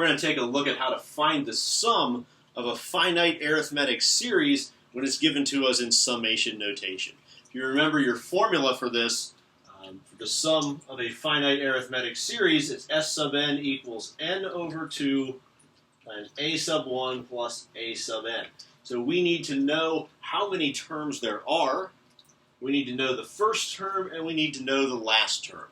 we're going to take a look at how to find the sum of a finite arithmetic series when it's given to us in summation notation. If you remember your formula for this, for the sum of a finite arithmetic series, it's S sub n equals n over 2 times a sub 1 plus a sub n. So we need to know how many terms there are. We need to know the first term, and we need to know the last term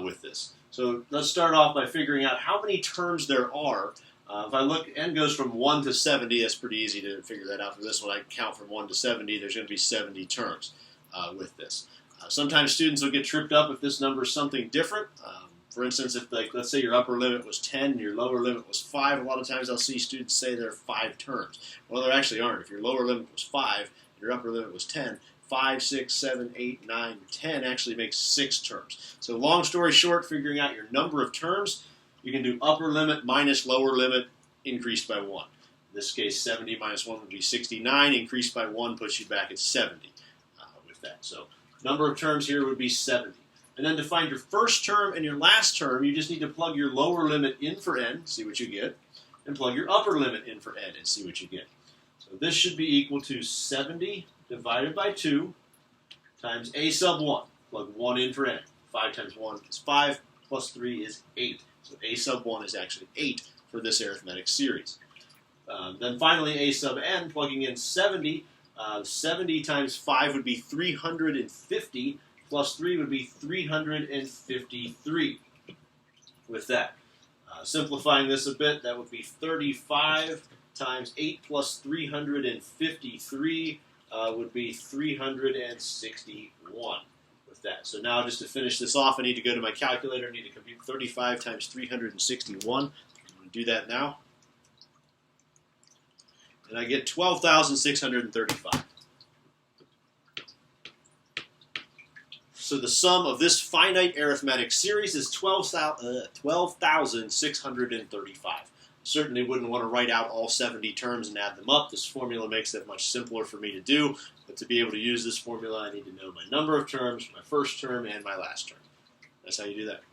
with this. So let's start off by figuring out how many terms there are. If I look, n goes from 1 to 70. That's pretty easy to figure that out for this one. I count from 1 to 70. There's going to be 70 terms with this. Sometimes students will get tripped up if this number is something different. For instance, if let's say your upper limit was 10 and your lower limit was 5, a lot of times I'll see students say there are 5 terms. Well, there actually aren't. If your lower limit was 5 and your upper limit was 10, 5, 6, 7, 8, 9, 10 actually makes 6 terms. So long story short, figuring out your number of terms, you can do upper limit minus lower limit increased by 1. In this case, 70 minus 1 would be 69. Increased by 1 puts you back at 70 with that. So number of terms here would be 70. And then to find your first term and your last term, you just need to plug your lower limit in for n, see what you get, and plug your upper limit in for n and see what you get. So this should be equal to 70 divided by 2 times a sub 1. Plug 1 in for n. 5 times 1 is 5, plus 3 is 8. So a sub 1 is actually 8 for this arithmetic series. Then finally, a sub n, plugging in 70. 70 times 5 would be 350, plus 3 would be 353 with that. Simplifying this a bit, that would be 35 times 8 plus 353 would be 361 with that. So now just to finish this off, I need to go to my calculator. I need to compute 35 times 361. I'm going to do that now. And I get 12,635. So the sum of this finite arithmetic series is 12,635. Certainly wouldn't want to write out all 70 terms and add them up. This formula makes it much simpler for me to do. But to be able to use this formula, I need to know my number of terms, my first term, and my last term. That's how you do that.